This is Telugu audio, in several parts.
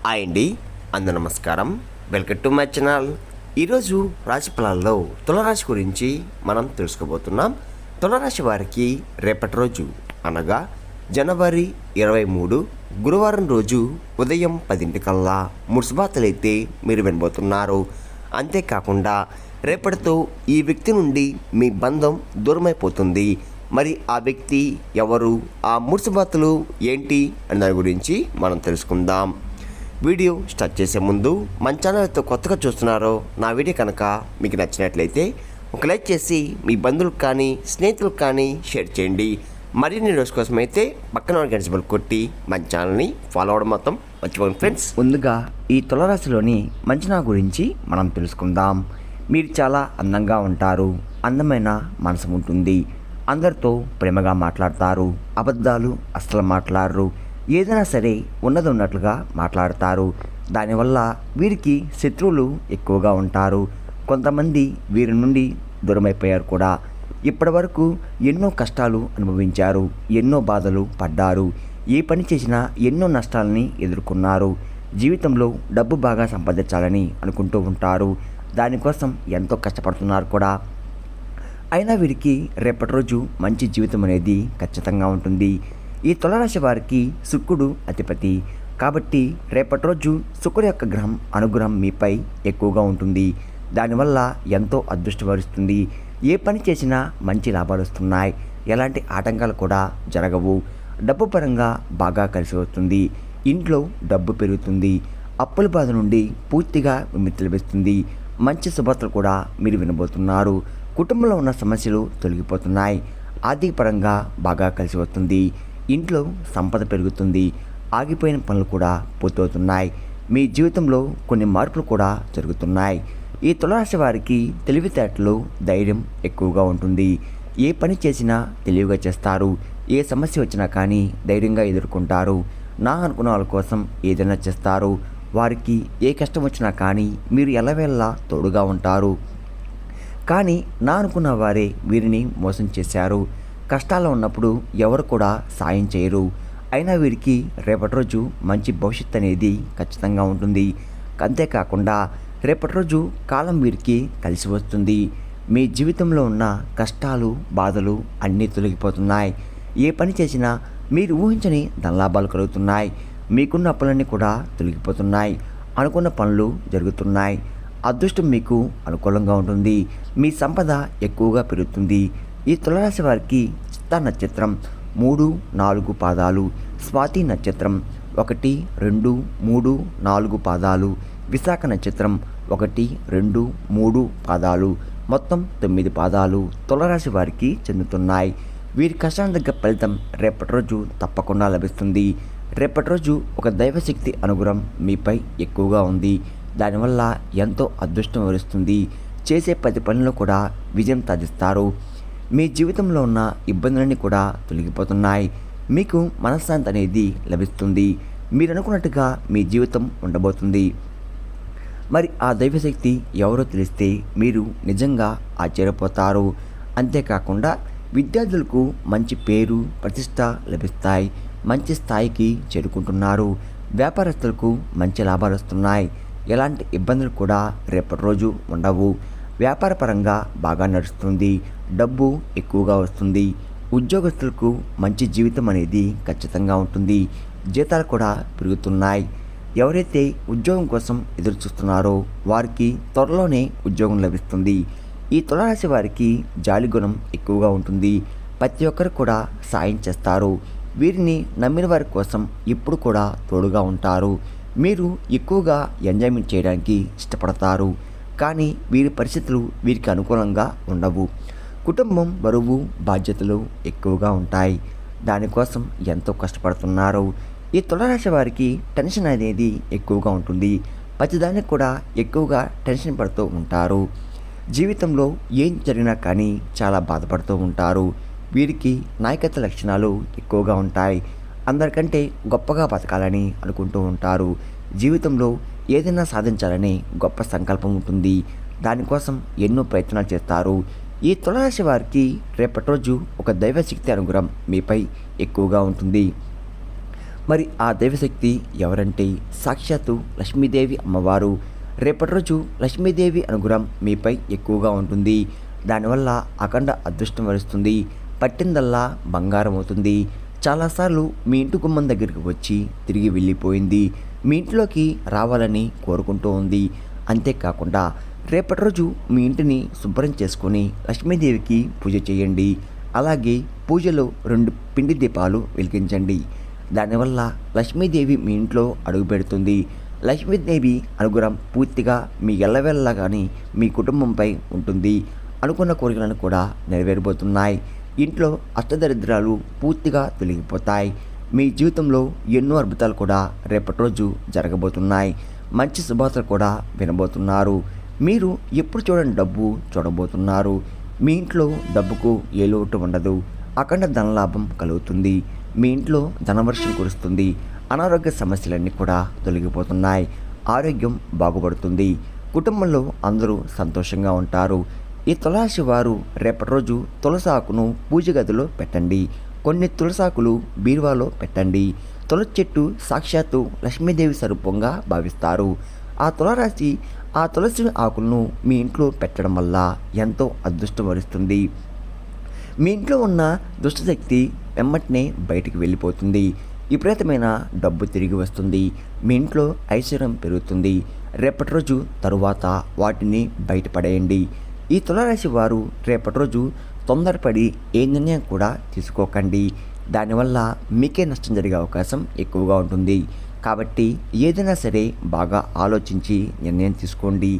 హాయ్ అండి, అందరూ నమస్కారం. Welcome to my channel. ఈరోజు రాశి ఫలాల్లో తులారాశి గురించి మనం తెలుసుకోబోతున్నాం. తులారాశి వారికి రేపటి రోజు అనగా జనవరి 23 గురువారం రోజు ఉదయం 10 కల్లా మున్సిపాలిటీలైతే మీరు వినబోతున్నారు. అంతేకాకుండా రేపటితో ఈ వ్యక్తి నుండి మీ బంధం దూరమైపోతుంది. మరి ఆ వ్యక్తి ఎవరు, ఆ మున్సిపాలిటీలు ఏంటి అనే దాని గురించి మనం తెలుసుకుందాం. వీడియో స్టార్ట్ చేసే ముందు మన ఛానల్తో కొత్తగా చూస్తున్నారో నా వీడియో కనుక మీకు నచ్చినట్లయితే ఒక లైక్ చేసి మీ బంధువులకు కానీ స్నేహితులకు కానీ షేర్ చేయండి. మరిన్ని రోజు కోసం అయితే పక్కన గంట కొట్టి మన ఛానల్ని ఫాలో అవ్వడం మొత్తం మర్చిపోండి ఫ్రెండ్స్. ముందుగా ఈ తులారాశిలోని మంచనా గురించి మనం తెలుసుకుందాం. మీరు చాలా అందంగా ఉంటారు, అందమైన మనసు ఉంటుంది, అందరితో ప్రేమగా మాట్లాడతారు, అబద్ధాలు అస్సలు మాట్లాడరు, ఏదైనా సరే ఉన్నది ఉన్నట్లుగా మాట్లాడతారు. దానివల్ల వీరికి శత్రువులు ఎక్కువగా ఉంటారు. కొంతమంది వీరి నుండి దూరమైపోయారు కూడా. ఇప్పటి వరకు ఎన్నో కష్టాలు అనుభవించారు, ఎన్నో బాధలు పడ్డారు, ఏ పని చేసినా ఎన్నో నష్టాలని ఎదుర్కొన్నారు. జీవితంలో డబ్బు బాగా సంపాదించాలని అనుకుంటూ ఉంటారు, దానికోసం ఎంతో కష్టపడుతున్నారు కూడా. అయినా వీరికి రేపటి రోజు మంచి జీవితం అనేది ఖచ్చితంగా ఉంటుంది. ఈ తులారాశి వారికి శుక్రుడు అధిపతి కాబట్టి రేపటి రోజు శుక్రుడు యొక్క అనుగ్రహం మీపై ఎక్కువగా ఉంటుంది. దానివల్ల ఎంతో అదృష్టం వరిస్తుంది. ఏ పని చేసినా మంచి లాభాలు వస్తున్నాయి, ఎలాంటి ఆటంకాలు కూడా జరగవు. డబ్బు పరంగా బాగా కలిసి వస్తుంది. ఇంట్లో డబ్బు పెరుగుతుంది. అప్పుల బాధ నుండి పూర్తిగా విముక్తి లభిస్తుంది. మంచి శుభార్తలు కూడా మీరు వినబోతున్నారు. కుటుంబంలో ఉన్న సమస్యలు తొలగిపోతున్నాయి. ఆర్థిక పరంగా బాగా కలిసి వస్తుంది. ఇంట్లో సంపద పెరుగుతుంది. ఆగిపోయిన పనులు కూడా పూర్తవుతున్నాయి. మీ జీవితంలో కొన్ని మార్పులు కూడా జరుగుతున్నాయి. ఈ తులారాశి వారికి తెలివితేటలు, ధైర్యం ఎక్కువగా ఉంటుంది. ఏ పని చేసినా తెలివిగా చేస్తారు. ఏ సమస్య వచ్చినా కానీ ధైర్యంగా ఎదుర్కొంటారు. నా అనుకున్న వాళ్ళ కోసం ఏదైనా చేస్తారు. వారికి ఏ కష్టం వచ్చినా కానీ మీరు ఎల్లవేళలా తోడుగా ఉంటారు. కానీ నా అనుకున్న వారే వీరిని మోసం చేశారు. కష్టాల్లో ఉన్నప్పుడు ఎవరు కూడా సాయం చేయరు. అయినా వీరికి రేపటి రోజు మంచి భవిష్యత్తు అనేది ఖచ్చితంగా ఉంటుంది. అంతేకాకుండా రేపటి రోజు కాలం వీరికి కలిసి వస్తుంది. మీ జీవితంలో ఉన్న కష్టాలు, బాధలు అన్నీ తొలగిపోతున్నాయి. ఏ పని చేసినా మీరు ఊహించని ధనలాభాలు కలుగుతున్నాయి. మీకున్న అప్పులన్నీ కూడా తొలగిపోతున్నాయి. అనుకున్న పనులు జరుగుతున్నాయి. అదృష్టం మీకు అనుకూలంగా ఉంటుంది. మీ సంపద ఎక్కువగా పెరుగుతుంది. ఈ తులారాశి వారికి చిత్తా నక్షత్రం 3, 4 పాదాలు, స్వాతి నక్షత్రం 1, 2, 3, 4 పాదాలు, విశాఖ నక్షత్రం 1, 2, 3 పాదాలు, మొత్తం 9 పాదాలు తులారాశి వారికి చెందుతున్నాయి. వీరి కష్టాల దగ్గర ఫలితం రేపటి రోజు తప్పకుండా లభిస్తుంది. రేపటి రోజు ఒక దైవశక్తి అనుగ్రహం మీపై ఎక్కువగా ఉంది. దానివల్ల ఎంతో అదృష్టం వరిస్తుంది. చేసే ప్రతి పనిలో కూడా విజయం సాధిస్తారు. మీ జీవితంలో ఉన్న ఇబ్బందులన్నీ కూడా తొలగిపోతున్నాయి. మీకు మనశ్శాంతి అనేది లభిస్తుంది. మీరు అనుకున్నట్టుగా మీ జీవితం ఉండబోతుంది. మరి ఆ దైవశక్తి ఎవరో తెలిస్తే మీరు నిజంగా ఆశ్చర్యపోతారు. అంతేకాకుండా విద్యార్థులకు మంచి పేరు, ప్రతిష్ట లభిస్తాయి. మంచి స్థాయికి చేరుకుంటున్నారు. వ్యాపారస్తులకు మంచి లాభాలు వస్తున్నాయి. ఎలాంటి ఇబ్బందులు కూడా రేపటి రోజు ఉండవు. వ్యాపారపరంగా బాగా నడుస్తుంది. డబ్బు ఎక్కువగా వస్తుంది. ఉద్యోగస్తులకు మంచి జీవితం అనేది ఖచ్చితంగా ఉంటుంది. జీతాలు కూడా పెరుగుతున్నాయి. ఎవరైతే ఉద్యోగం కోసం ఎదురు చూస్తున్నారో వారికి త్వరలోనే ఉద్యోగం లభిస్తుంది. ఈ తులారాశి వారికి జాలి గుణం ఎక్కువగా ఉంటుంది. ప్రతి ఒక్కరు కూడా సాయం చేస్తారు. వీరిని నమ్మిన వారి కోసం ఇప్పుడు కూడా తోడుగా ఉంటారు. మీరు ఎక్కువగా ఎంజాయ్మెంట్ చేయడానికి ఇష్టపడతారు. కానీ వీరి పరిస్థితులు వీరికి అనుకూలంగా ఉండవు. కుటుంబం బరువు, బాధ్యతలు ఎక్కువగా ఉంటాయి. దానికోసం ఎంతో కష్టపడుతున్నారు. ఈ తులారాశి వారికి టెన్షన్ అనేది ఎక్కువగా ఉంటుంది. ప్రతిదానికి కూడా ఎక్కువగా టెన్షన్ పడుతూ ఉంటారు. జీవితంలో ఏం జరిగినా కానీ చాలా బాధపడుతూ ఉంటారు. వీరికి నాయకత్వ లక్షణాలు ఎక్కువగా ఉంటాయి. అందరికంటే గొప్పగా బతకాలని అనుకుంటూ ఉంటారు. జీవితంలో ఏదైనా సాధించాలని గొప్ప సంకల్పం ఉంటుంది. దానికోసం ఎన్నో ప్రయత్నాలు చేస్తారు. ఈ తులారాశి వారికి రేపటి రోజు ఒక దైవశక్తి అనుగ్రహం మీపై ఎక్కువగా ఉంటుంది. మరి ఆ దైవశక్తి ఎవరంటే సాక్షాత్తు లక్ష్మీదేవి అమ్మవారు. రేపటి రోజు లక్ష్మీదేవి అనుగ్రహం మీపై ఎక్కువగా ఉంటుంది. దానివల్ల అఖండ అదృష్టం వరిస్తుంది. పట్టిందల్లా బంగారం అవుతుంది. చాలాసార్లు మీ ఇంటి గుమ్మం దగ్గరికి వచ్చి తిరిగి వెళ్ళిపోయింది. మీ ఇంట్లోకి రావాలని కోరుకుంటూ ఉంది. అంతేకాకుండా రేపటి రోజు మీ ఇంటిని శుభ్రం చేసుకొని లక్ష్మీదేవికి పూజ చేయండి. అలాగే పూజలో 2 పిండి దీపాలు వెలిగించండి. దానివల్ల లక్ష్మీదేవి మీ ఇంట్లో అడుగుపెడుతుంది. లక్ష్మీదేవి అనుగ్రహం పూర్తిగా మీ ఎల్లవేళలా కానీ మీ కుటుంబంపై ఉంటుంది. అనుకున్న కోరికలను కూడా నెరవేరబోతున్నాయి. ఇంట్లో అష్టదరిద్రాలు పూర్తిగా తొలగిపోతాయి. మీ జీవితంలో ఎన్నో అద్భుతాలు కూడా రేపటి రోజు జరగబోతున్నాయి. మంచి శుభార్తలు కూడా వినబోతున్నారు. మీరు ఎప్పుడు చూడని డబ్బు చూడబోతున్నారు. మీ ఇంట్లో డబ్బుకు ఏ లోటు ఉండదు. అఖండ ధనలాభం కలుగుతుంది. మీ ఇంట్లో ధనవర్షం కురుస్తుంది. అనారోగ్య సమస్యలన్నీ కూడా తొలగిపోతున్నాయి. ఆరోగ్యం బాగుపడుతుంది. కుటుంబంలో అందరూ సంతోషంగా ఉంటారు. ఈ తులారాశి వారు రేపటి రోజు తులసాకును పూజ గదిలో పెట్టండి. కొన్ని తులసాకులు బీరువాలో పెట్టండి. తులసి చెట్టు సాక్షాత్తు లక్ష్మీదేవి స్వరూపంగా భావిస్తారు. ఆ తులారాశి ఆ తులసి ఆకులను మీ ఇంట్లో పెట్టడం వల్ల ఎంతో అదృష్టం వరిస్తుంది. మీ ఇంట్లో ఉన్న దుష్టశక్తి వెమ్మటనే బయటికి వెళ్ళిపోతుంది. విపరీతమైన డబ్బు తిరిగి వస్తుంది. మీ ఇంట్లో ఐశ్వర్యం పెరుగుతుంది. రేపటి రోజు తరువాత వాటిని బయటపడేయండి. ఈ తులారాశి వారు రేపటి రోజు తొందరపడి ఏ నిర్ణయం కూడా తీసుకోకండి. దానివల్ల మీకే నష్టం జరిగే అవకాశం ఎక్కువగా ఉంటుంది. కాబట్టి ఏదైనా సరే బాగా ఆలోచించి నిర్ణయం తీసుకోండి.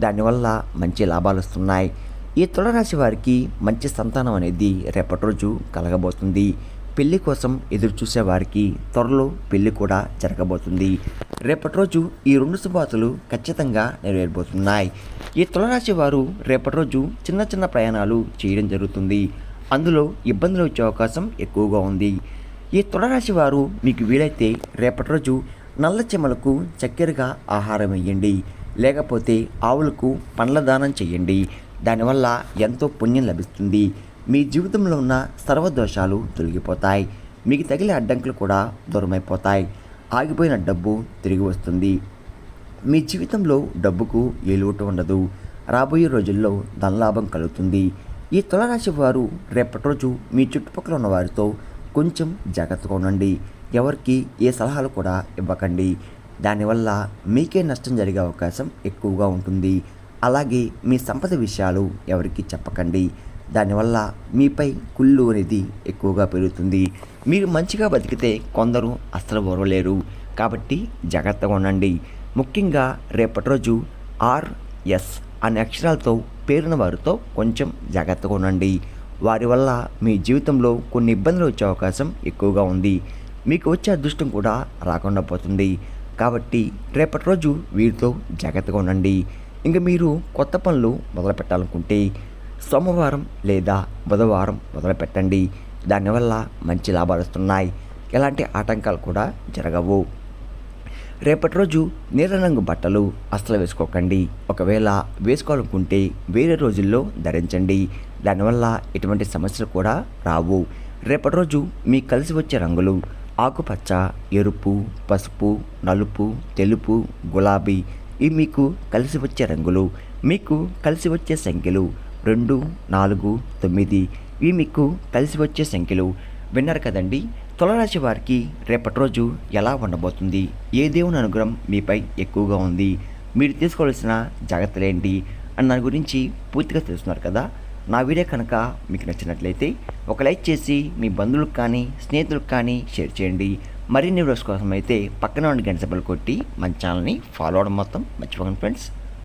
దానివల్ల మంచి లాభాలు వస్తున్నాయి. ఈ తులారాశి వారికి మంచి సంతానం అనేది రేపటి రోజు కలగబోతుంది. పెళ్లి కోసం ఎదురు చూసే వారికి త్వరలో పెళ్లి కూడా జరగబోతుంది. రేపటి రోజు ఈ 2 శుభార్తలు ఖచ్చితంగా నెరవేరబోతున్నాయి. ఈ తులారాశి వారు రేపటి రోజు చిన్న చిన్న ప్రయాణాలు చేయడం జరుగుతుంది. అందులో ఇబ్బందులు వచ్చే అవకాశం ఎక్కువగా ఉంది. ఈ తులారాశి వారు మీకు వీలైతే రేపటి రోజు నల్ల చెమలకు చక్కెరగా ఆహారం వేయండి. లేకపోతే ఆవులకు పండ్ల దానం చేయండి. దానివల్ల ఎంతో పుణ్యం లభిస్తుంది. మీ జీవితంలో ఉన్న సర్వదోషాలు తొలగిపోతాయి. మీకు తగిలే అడ్డంకులు కూడా దూరమైపోతాయి. ఆగిపోయిన డబ్బు తిరిగి వస్తుంది. మీ జీవితంలో డబ్బుకు ఏ లోటు ఉండదు. రాబోయే రోజుల్లో ధనలాభం కలుగుతుంది. ఈ తులారాశి వారు రేపటి రోజు మీ చుట్టుపక్కల ఉన్న వారితో కొంచెం జాగ్రత్తగా ఉండండి. ఎవరికి ఏ సలహాలు కూడా ఇవ్వకండి. దానివల్ల మీకే నష్టం జరిగే అవకాశం ఎక్కువగా ఉంటుంది. అలాగే మీ సంపద విషయాలు ఎవరికి చెప్పకండి. దానివల్ల మీపై కుళ్ళు అనేది ఎక్కువగా పెరుగుతుంది. మీరు మంచిగా బతికితే కొందరు అస్సలు ఓర్వలేరు. కాబట్టి జాగ్రత్తగా ఉండండి. ముఖ్యంగా రేపటి రోజు RS అనే అక్షరాలతో పేరున్న వారితో కొంచెం జాగ్రత్తగా ఉండండి. వారి వల్ల మీ జీవితంలో కొన్ని ఇబ్బందులు వచ్చే అవకాశం ఎక్కువగా ఉంది. మీకు వచ్చే అదృష్టం కూడా రాకుండా పోతుంది. కాబట్టి రేపటి రోజు వీరితో జాగ్రత్తగా ఉండండి. ఇంకా మీరు కొత్త పనులు మొదలు పెట్టాలనుకుంటే సోమవారం లేదా బుధవారం మొదలు పెట్టండి. దానివల్ల మంచి లాభాలు వస్తున్నాయి. ఎలాంటి ఆటంకాలు కూడా జరగవు. రేపటి రోజు నీల రంగు బట్టలు అస్సలు వేసుకోకండి. ఒకవేళ వేసుకోవాలనుకుంటే వేరే రోజుల్లో ధరించండి. దానివల్ల ఎటువంటి సమస్యలు కూడా రావు. రేపటి రోజు మీకు కలిసి వచ్చే రంగులు ఆకుపచ్చ, ఎరుపు, పసుపు, నలుపు, తెలుపు, గులాబీ. ఇవి మీకు కలిసి వచ్చే రంగులు. మీకు కలిసి వచ్చే సంఖ్యలు 2, 4, 9. ఇవి మీకు కలిసి వచ్చే సంఖ్యలు. విన్నారు కదండి, తులారాశి వారికి రేపటి రోజు ఎలా ఉండబోతుంది, ఏ దేవుని అనుగ్రహం మీపై ఎక్కువగా ఉంది, మీరు తీసుకోవాల్సిన జాగ్రత్తలు ఏంటి అని దాని గురించి పూర్తిగా తెలుస్తున్నారు కదా. నా వీడియో కనుక మీకు నచ్చినట్లయితే ఒక లైక్ చేసి మీ బంధువులకు కానీ స్నేహితులకు కానీ షేర్ చేయండి. మరిన్ని వీడియోస్ కోసం అయితే పక్కన ఉన్న గంట సింబల్ కొట్టి మన ఛానల్ని ఫాలో అవడం మొత్తం మర్చిపోకండి ఫ్రెండ్స్.